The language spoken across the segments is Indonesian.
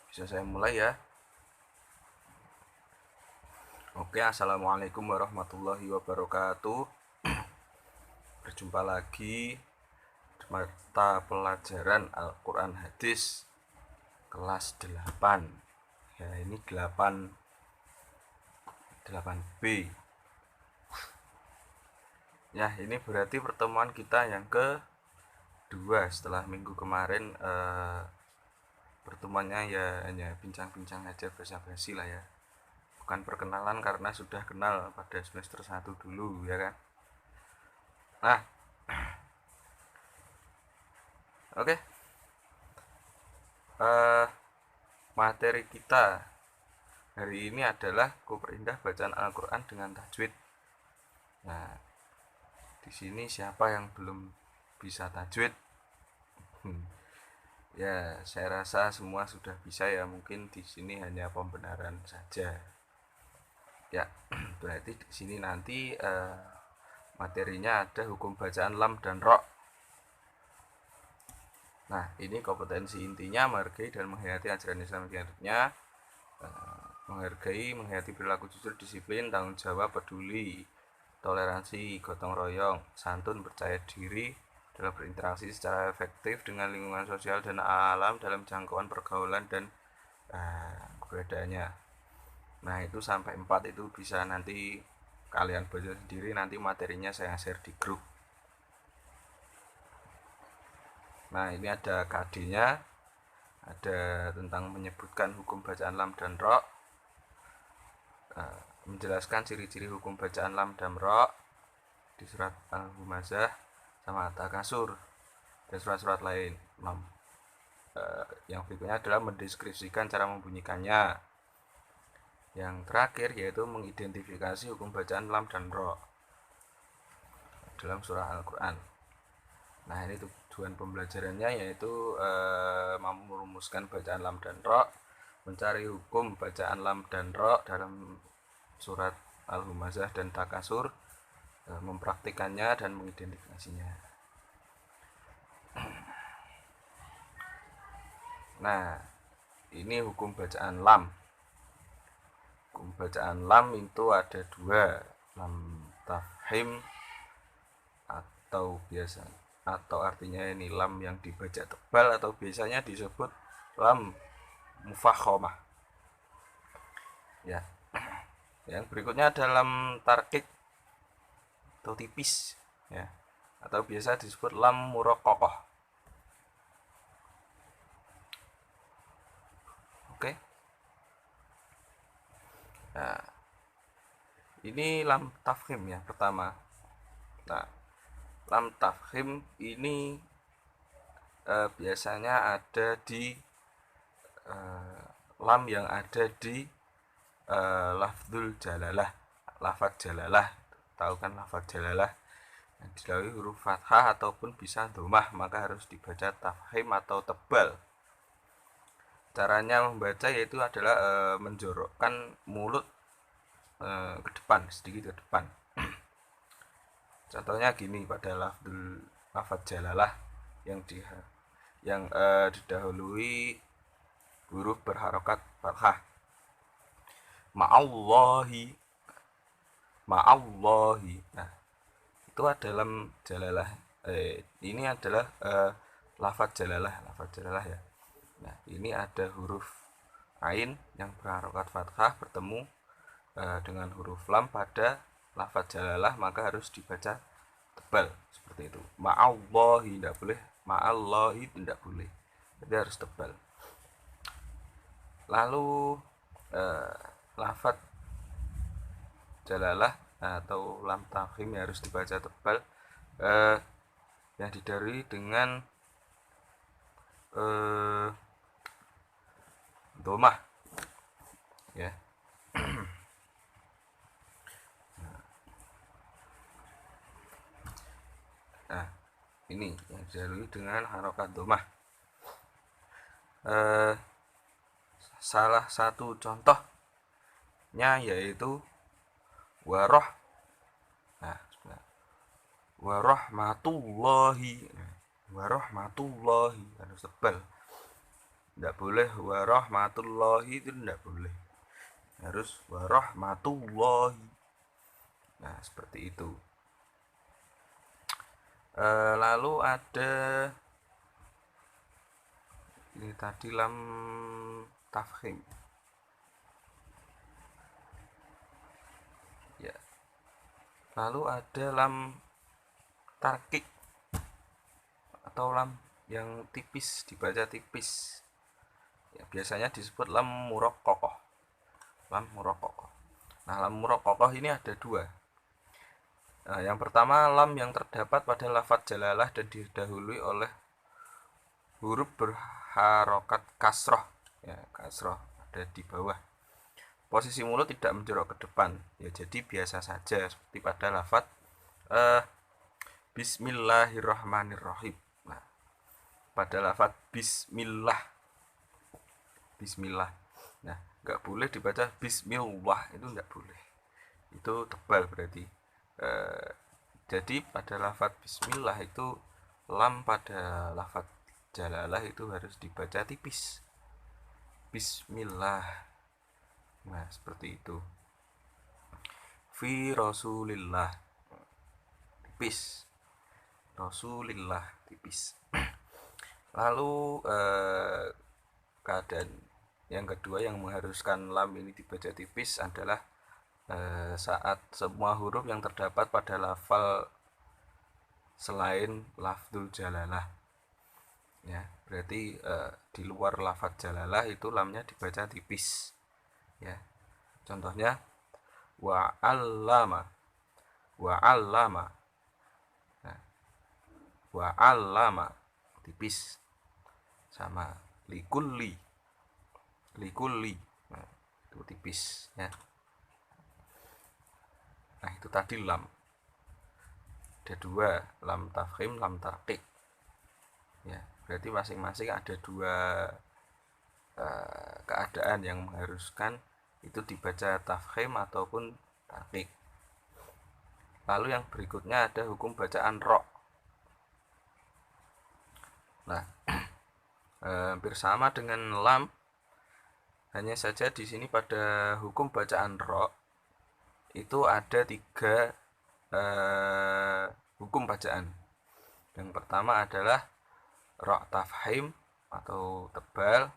Bisa saya mulai ya? Oke, assalamualaikum warahmatullahi wabarakatuh. Berjumpa lagi di mata pelajaran Al-Quran Hadis kelas 8. Ya, ini 8B. Ya, ini berarti pertemuan kita yang kedua setelah minggu kemarin. Pertemuannya ya hanya bincang-bincang aja, basa-basi lah ya. Bukan perkenalan karena sudah kenal pada semester 1 dulu ya kan. Nah, oke. Materi kita hari ini adalah kuperindah bacaan Al-Quran dengan tajwid. Nah, di sini siapa yang belum bisa tajwid? Ya, saya rasa semua sudah bisa ya. Mungkin di sini hanya pembenaran saja. Ya, berarti di sini nanti materinya ada hukum bacaan lam dan ro. Nah, ini kompetensi intinya menghargai dan menghayati ajaran Islam yang menghayati perilaku jujur, disiplin, tanggung jawab, peduli, toleransi, gotong royong, santun, percaya diri dalam berinteraksi secara efektif dengan lingkungan sosial dan alam dalam jangkauan pergaulan dan keberadaannya. Nah, itu sampai 4 itu bisa nanti kalian baca sendiri, nanti materinya saya share di grup. Nah, ini ada KD-nya, ada tentang menyebutkan hukum bacaan lam dan ro, menjelaskan ciri-ciri hukum bacaan lam dan ro di surat Al-Humazah sama Takasur dan surat-surat lain. Yang berikutnya adalah mendeskripsikan cara membunyikannya. Yang terakhir yaitu mengidentifikasi hukum bacaan lam dan ro dalam surah Al-Quran. Nah, ini tujuan pembelajarannya yaitu merumuskan bacaan lam dan ro, mencari hukum bacaan lam dan ro dalam surat Al-Humazah dan Takasur, mempraktikannya dan mengidentifikasinya. Nah, ini hukum bacaan lam. Hukum bacaan lam itu ada dua, lam tafhim atau biasa, atau artinya ini lam yang dibaca tebal atau biasanya disebut lam mufakhomah. Ya. Yang berikutnya ada lam tarkik atau tipis ya, atau biasa disebut lam murokokoh. Oke. Nah, ini lam tafkhim ya pertama. Nah, lam tafkhim ini biasanya ada di lam yang ada di lafzul jalalah, lafaz jalalah. Tahu kan lafaz jalalah? Yang dilalui huruf fathah ataupun bisa domah, maka harus dibaca tafkhim atau tebal. Caranya membaca yaitu adalah menjorokkan mulut ke depan, sedikit ke depan. Contohnya gini pada lafaz jalalah yang didahului huruf berharokat fathah. Ma'allahi, ma'allahi. Nah, itu dalam jalalah. Ini adalah lafaz jalalah ya. Nah, ini ada huruf ain yang berharokat fathah bertemu dengan huruf lam pada lafaz jalalah, maka harus dibaca tebal seperti itu. Ma'allahi tidak boleh, ma'allahi tidak boleh. Jadi harus tebal. Lalu lafaz jalalah atau lam tafkhim yang harus dibaca tebal yang didahului dengan domah ya. Nah, ini yang didahului dengan harokat domah. Salah satu contohnya yaitu waroh. Nah, warahmatullahi, warahmatullahi harus tebal. Tidak boleh warahmatullahi, itu tidak boleh, harus warahmatullahi. Nah, seperti itu. Lalu ada ini tadi lam tafkhim ya. Lalu ada lam tarkik atau lam yang tipis, dibaca tipis ya, biasanya disebut lam muraqqaqah. Lam muraqqaqah. Nah, lam muraqqaqah ini ada dua. Nah, yang pertama lam yang terdapat pada lafadz jalalah dan didahului oleh huruf berharokat kasroh ya, kasroh ada di bawah. Posisi mulut tidak menjorok ke depan ya, jadi biasa saja seperti pada lafadz Bismillahirrahmanirrahim. Nah, pada lafadz Bismillah, Bismillah. Nah, nggak boleh dibaca Bismillah, itu nggak boleh. Itu tebal berarti. Jadi pada lafadz Bismillah itu lam pada lafadz jalalah itu harus dibaca tipis. Bismillah. Nah, seperti itu. Fi Rasulillah, tipis. Rasulillah, tipis. Lalu keadaan yang kedua yang mengharuskan lam ini dibaca tipis adalah saat semua huruf yang terdapat pada lafal selain lafzul jalalah ya, berarti di luar lafaz jalalah itu lamnya dibaca tipis ya. Contohnya wa'allama, wa'allama, nah, wa'allama tipis. Sama likulli, likulli, nah, itu tipis ya. Nah, itu tadi lam. Ada dua, lam tafkhim, lam tarqiq ya, berarti masing-masing ada dua keadaan yang mengharuskan itu dibaca tafkhim ataupun tarqiq. Lalu yang berikutnya ada hukum bacaan ro. Nah, hampir sama dengan lam, hanya saja di sini pada hukum bacaan ro itu ada tiga hukum bacaan. Yang pertama adalah ro tafhim atau tebal.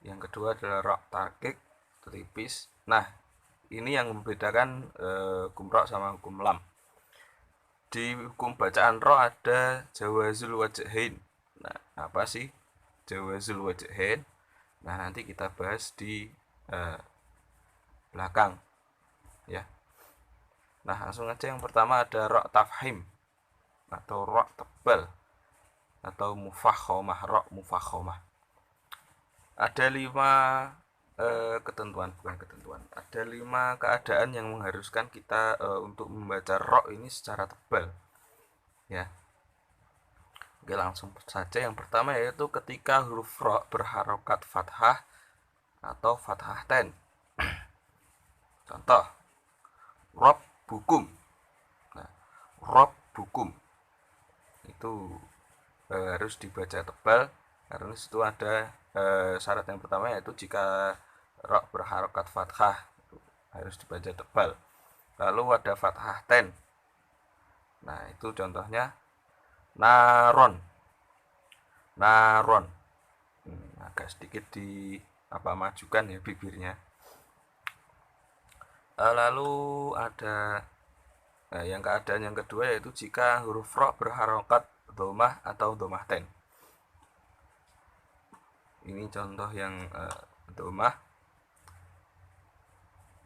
Yang kedua adalah ro tarqiq, tipis. Nah, ini yang membedakan hukum ro sama hukum lam. Di hukum bacaan ro ada jawazul wajhain. Nah, apa sih jawazul wajhain? Nah, nanti kita bahas di belakang ya. Nah, langsung aja yang pertama ada ro tafhim atau ro tebal atau mufakhomah, ro mufakhomah. Ada 5 ketentuan, bukan ketentuan, ada 5 keadaan yang mengharuskan kita untuk membaca ro ini secara tebal ya. Oke, langsung saja. Yang pertama yaitu ketika huruf ro berharokat fathah atau fathah ten. Contoh rob bukum. Nah, rob bukum itu harus dibaca tebal karena itu ada syarat yang pertama yaitu jika ro berharokat fathah harus dibaca tebal. Lalu ada fathah ten. Nah, itu contohnya naron, naron. Agak sedikit di majukan ya bibirnya. Lalu ada yang keadaan yang kedua yaitu jika huruf ro berharokat domah atau domah ten. Ini contoh yang domah.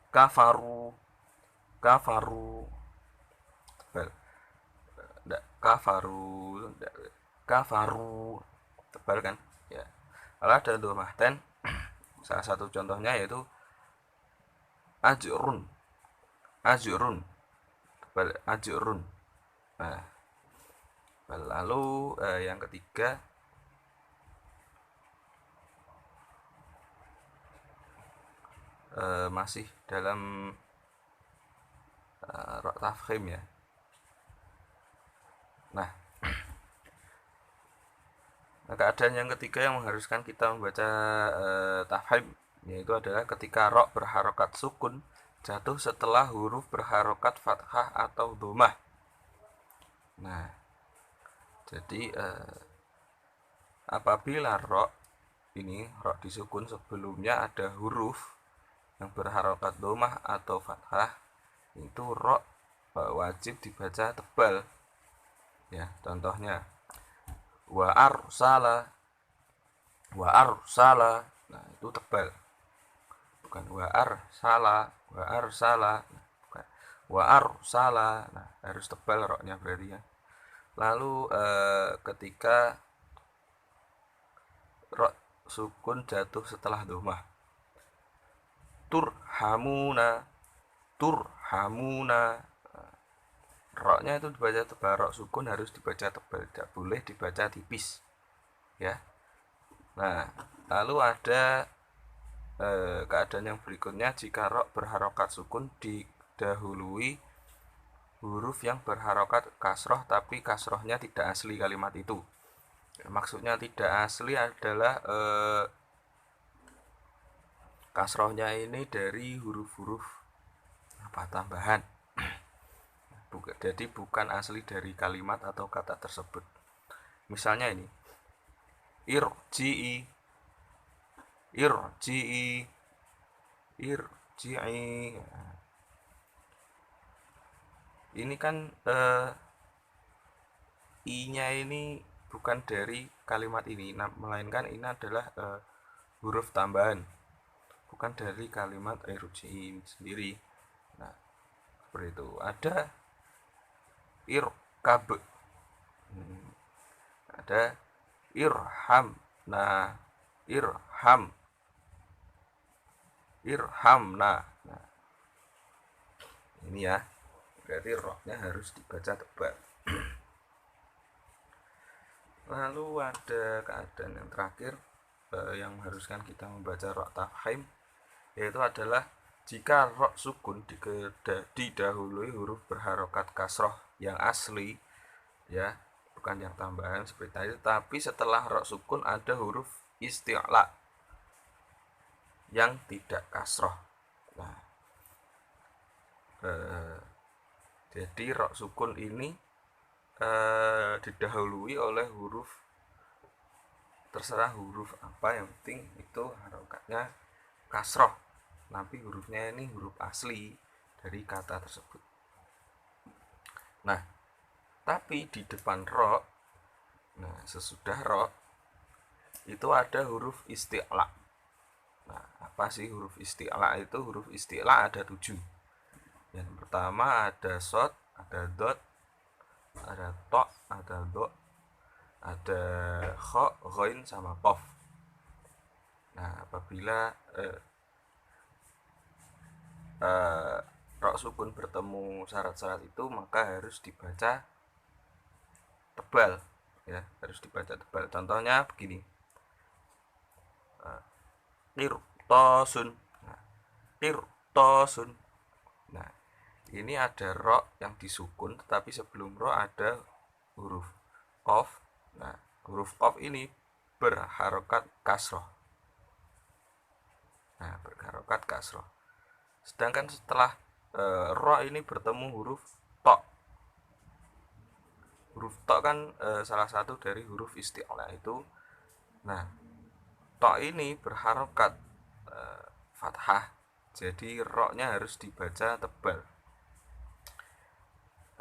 Kafaru, kafaru, tebal. Kafaru, kafaru, tebal kan ya. Lalu ada domah ten. Salah satu contohnya yaitu ajrun, ajrun, tebal, ajrun. Nah, lalu yang ketiga masih dalam ro tafkhim ya. Nah, Nah, keadaan yang ketiga yang mengharuskan kita membaca tafhim yaitu adalah ketika ro berharokat sukun jatuh setelah huruf berharokat fathah atau dhammah. Nah, jadi apabila ro disukun sebelumnya ada huruf yang berharokat dhammah atau fathah, itu ro wajib dibaca tebal. Ya, contohnya wa arsala. Nah, itu tebal. Bukan wa arsala. Bukan. Wa arsala. Nah, harus tebal roknya berarti ya. Lalu ketika rok sukun jatuh setelah dhammah, turhamuna. Roknya itu dibaca tebal, rok sukun harus dibaca tebal, tidak boleh dibaca tipis ya. Nah, lalu ada keadaan yang berikutnya jika rok berharokat sukun didahului huruf yang berharokat kasroh tapi kasrohnya tidak asli kalimat itu. Maksudnya tidak asli adalah kasrohnya ini dari huruf-huruf tambahan. Jadi bukan asli dari kalimat atau kata tersebut. Misalnya ini irji'i. Ini kan i-nya ini bukan dari kalimat ini, melainkan ini adalah huruf tambahan, bukan dari kalimat irji'i sendiri. Nah, seperti itu. Ada irkab, ada irham. Nah, irhamna. Nah, ini ya, berarti roknya harus dibaca tebal. Lalu ada keadaan yang terakhir yang mengharuskan kita membaca rok tafhim, yaitu adalah jika rok sukun didahului huruf berharokat kasroh yang asli ya, bukan yang tambahan seperti tadi, tapi setelah rok sukun ada huruf isti'la yang tidak kasroh. Nah, jadi rok sukun ini didahului oleh huruf, terserah huruf apa, yang penting itu harokatnya kasroh, tapi hurufnya ini huruf asli dari kata tersebut. Nah, tapi di depan ro, nah sesudah ro itu ada huruf isti'la. Nah, apa sih huruf isti'la itu? Huruf isti'la ada 7. Yang pertama ada shad, ada dot, ada to, ada do, ada kho, ghain, sama qaf. Nah, apabila rok sukun bertemu syarat-syarat itu, maka harus dibaca tebal ya, harus dibaca tebal. Contohnya begini, qirtasun. Nah, ini ada ro yang disukun, tetapi sebelum ro ada huruf qaf. Nah, huruf qaf ini berharokat kasroh. Nah, berharokat kasroh. Sedangkan setelah ro ini bertemu huruf to. Huruf to kan salah satu dari huruf isti'la itu. Nah, to ini berharokat fathah, jadi ro-nya harus dibaca tebal.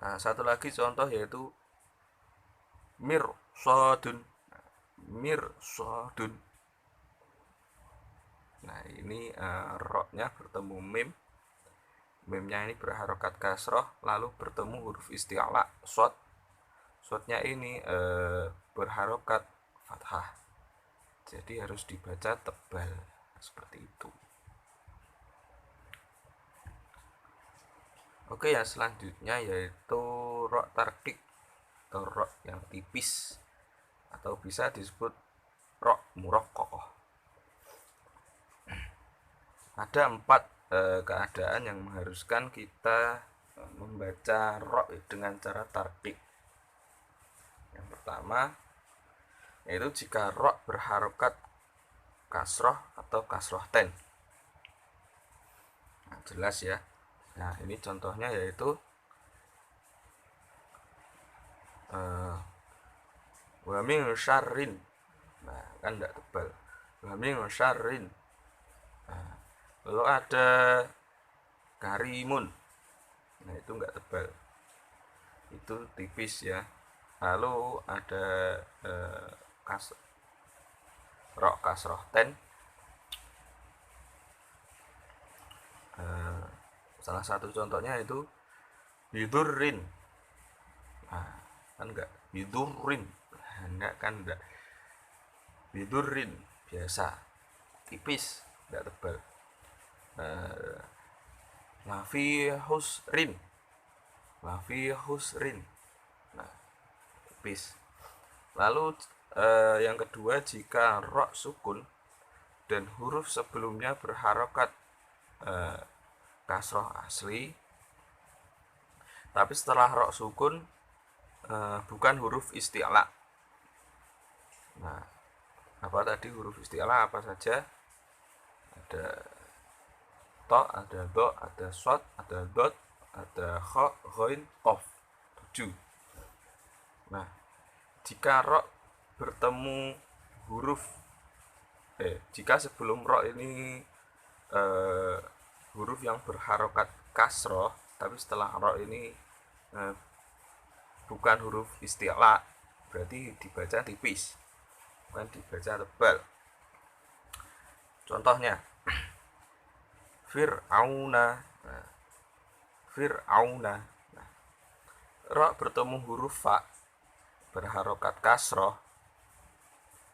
Nah, satu lagi contoh yaitu mirsodun. Nah, ini ro-nya bertemu mim. Mimnya ini berharokat kasroh, lalu bertemu huruf isti'la shad. Shadnya ini berharokat fathah, jadi harus dibaca tebal seperti itu. Oke, yang selanjutnya yaitu ro tarkik atau ro yang tipis, atau bisa disebut ro muraqqaqah. Ada 4 keadaan yang mengharuskan kita membaca ro dengan cara tarkik. Yang pertama, yaitu jika ro berharokat kasroh atau kasroh ten. Nah, jelas ya. Nah, ini contohnya yaitu wa min syarrin. Nah, kan tidak tebal. Wa min syarrin. Nah, lalu ada karimun. Nah, itu enggak tebal. Itu tipis ya. Lalu ada ro kasroh ten. Salah satu contohnya itu bidurrin. Nah, kan enggak bidurrin. Enggak kan enggak. Bidurrin biasa, tipis, enggak tebal. Lafi husrin. Lafi husrin. Nah, tipis. Lalu yang kedua, jika ro sukun dan huruf sebelumnya berharokat kasroh asli, tapi setelah ro sukun bukan huruf isti'la. Nah, apa tadi huruf isti'la apa saja? Ada to, ada do, ada shot, ada dot, ada kho, ghoin, qaf. 7. Nah, jika ro bertemu huruf jika sebelum ro ini huruf yang berharokat kasroh, tapi setelah ro ini bukan huruf isti'la, berarti dibaca tipis, bukan dibaca tebal. Contohnya Fir'auna. Nah, Fir'auna. Nah, ro bertemu huruf fa berharokat kasroh,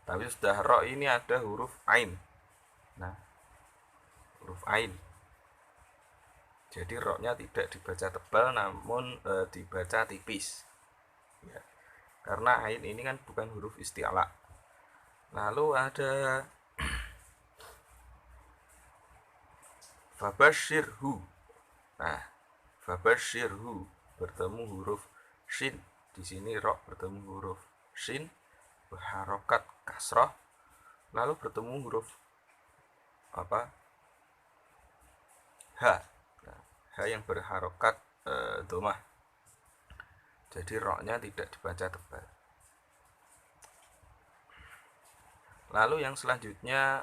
tapi sudah ro ini ada huruf ain. Nah, huruf ain. Jadi ro-nya tidak dibaca tebal, namun dibaca tipis. Ya, karena ain ini kan bukan huruf isti'la. Lalu ada fabashirhu. Nah, fabashirhu bertemu huruf shin. Di sini ro bertemu huruf shin berharokat kasroh, lalu bertemu huruf apa? H. Nah, H yang berharokat domah. Jadi ro-nya tidak dibaca tebal. Lalu yang selanjutnya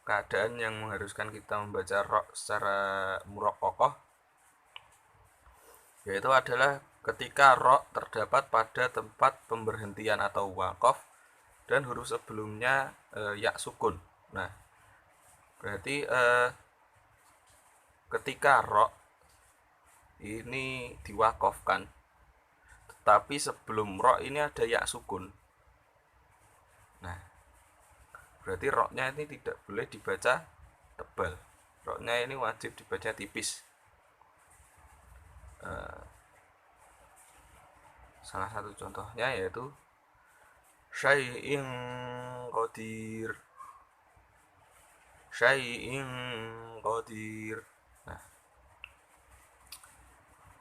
keadaan yang mengharuskan kita membaca ro secara muraqqaqah, yaitu adalah ketika ro terdapat pada tempat pemberhentian atau waqaf dan huruf sebelumnya ya sukun. Nah, berarti ketika ro ini diwakafkan, tetapi sebelum ro ini ada ya sukun. Nah, berarti ro-nya ini tidak boleh dibaca tebal. Ro-nya ini wajib dibaca tipis. Salah satu contohnya yaitu syai'in qadir. Syai'in qadir. Nah,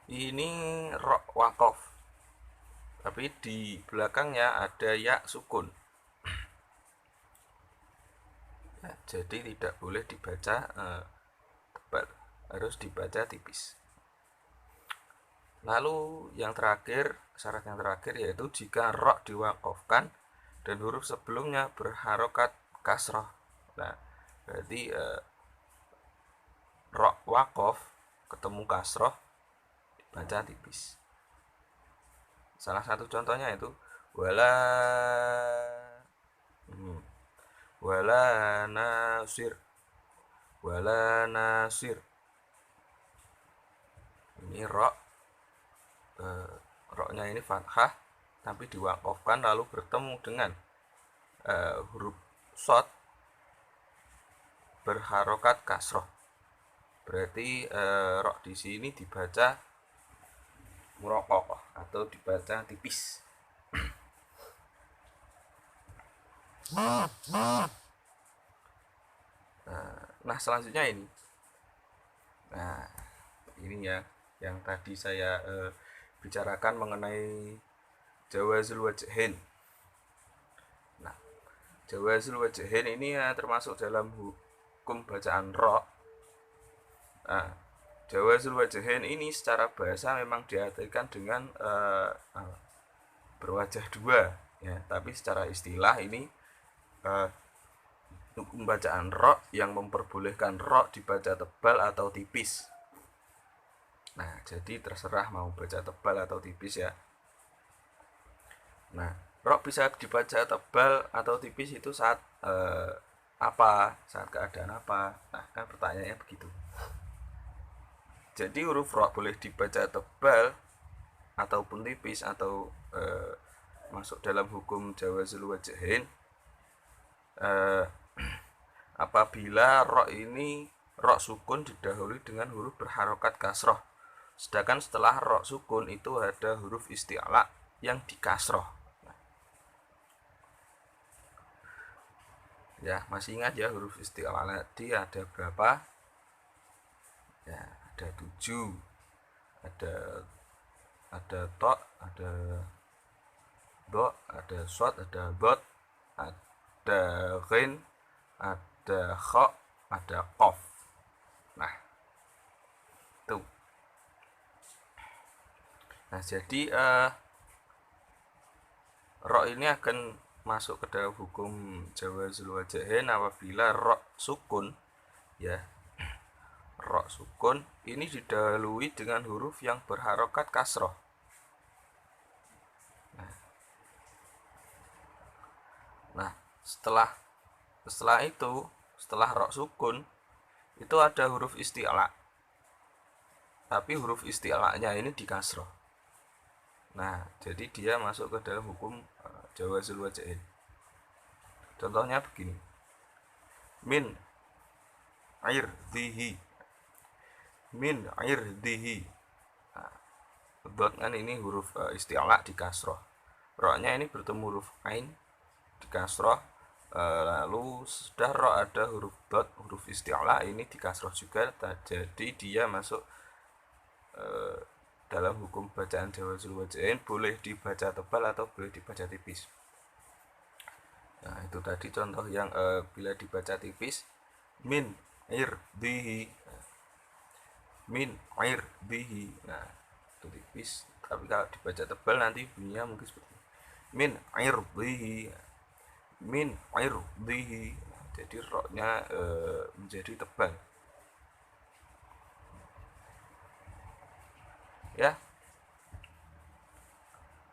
ini ro waqaf, tapi di belakangnya ada ya sukun. Nah, jadi tidak boleh dibaca tebal, harus dibaca tipis. Lalu yang terakhir, syarat yang terakhir yaitu jika ro diwakafkan dan huruf sebelumnya berharokat kasroh. Nah, berarti ro wakaf ketemu kasroh dibaca tipis. Salah satu contohnya itu wala nasir. Wala nasir. Ini ro ro-nya ini fathah tapi diwakafkan lalu bertemu dengan huruf shad berharokat kasroh. Berarti ro di sini dibaca muraqqaqah atau dibaca tipis. Nah, selanjutnya ini. Nah, ini ya yang tadi saya bicarakan mengenai jawazul wajhain. jawazul wajhain ini termasuk dalam hukum bacaan ro. Nah, jawazul wajhain ini secara bahasa memang diartikan dengan berwajah dua ya, tapi secara istilah ini hukum bacaan ro yang memperbolehkan ro dibaca tebal atau tipis. Nah, jadi terserah mau baca tebal atau tipis ya. Nah, ro bisa dibaca tebal atau tipis itu saat apa? Saat keadaan apa? Nah, kan pertanyaannya begitu. Jadi huruf ro boleh dibaca tebal ataupun tipis atau masuk dalam hukum jawazul wajhain apabila ro ini ro sukun didahului dengan huruf berharokat kasroh. Sedangkan setelah ro sukun itu ada huruf isti'la yang dikasroh. Ya, masih ingat ya huruf isti'la tadi ada berapa? Ya, ada 7. Ada to, ada do, ada shot, ada bot, ada ghin, ada kha, ada qaf. Nah, itu. Nah, jadi ro ini akan masuk ke dalam hukum jawazul wajhain apabila ro sukun ya. Ro sukun ini didahului dengan huruf yang berharokat kasroh. Nah, setelah itu, setelah ro sukun itu ada huruf isti'la. Tapi huruf isti'lanya ini dikasroh. Nah, jadi dia masuk ke dalam hukum jawazul wajhain. Contohnya begini. Min irdihi. Min irdihi. Nah, dot kan ini huruf isti'la dikasroh. Ro-nya ini bertemu huruf ain dikasroh, lalu sudah ro ada huruf dot, huruf isti'la ini dikasroh juga. Jadi dia masuk dalam hukum bacaan jawazul wajhain, boleh dibaca tebal atau boleh dibaca tipis. Nah, itu tadi contoh yang bila dibaca tipis, min irdihi, min irdihi. Nah, itu tipis. Tapi kalau dibaca tebal nanti bunyinya mungkin seperti min irdihi, min irdihi. Nah, jadi ro-nya menjadi tebal. Ya.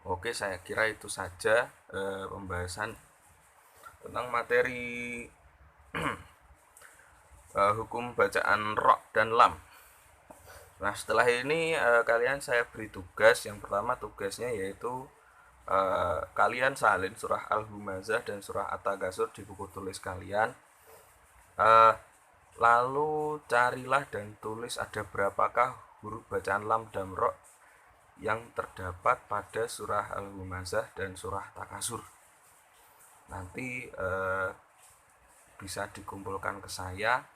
Oke, saya kira itu saja pembahasan tentang materi hukum bacaan ro dan lam. Nah, setelah ini kalian saya beri tugas. Yang pertama tugasnya yaitu kalian salin surah Al-Humazah dan surah At-Takatsur di buku tulis kalian. Lalu carilah dan tulis ada berapakah huruf bacaan lam dan ro yang terdapat pada surah Al-Humazah dan surah Takatsur. Nanti bisa dikumpulkan ke saya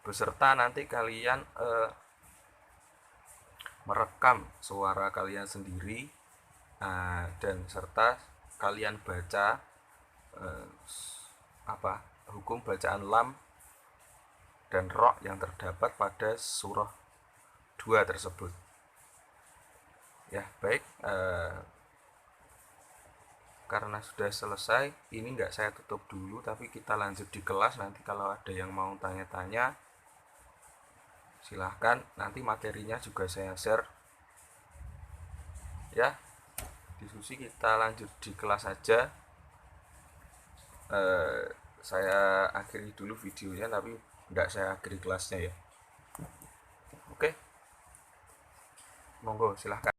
beserta nanti kalian merekam suara kalian sendiri dan serta kalian baca hukum bacaan lam dan ro yang terdapat pada surah 2 tersebut. Ya, baik, karena sudah selesai, ini nggak saya tutup dulu, tapi kita lanjut di kelas. Nanti kalau ada yang mau tanya-tanya, silahkan. Nanti materinya juga saya share. Ya, diskusi kita lanjut di kelas saja. Saya akhiri dulu videonya, tapi nggak saya akhiri kelasnya ya. Oke, monggo silahkan.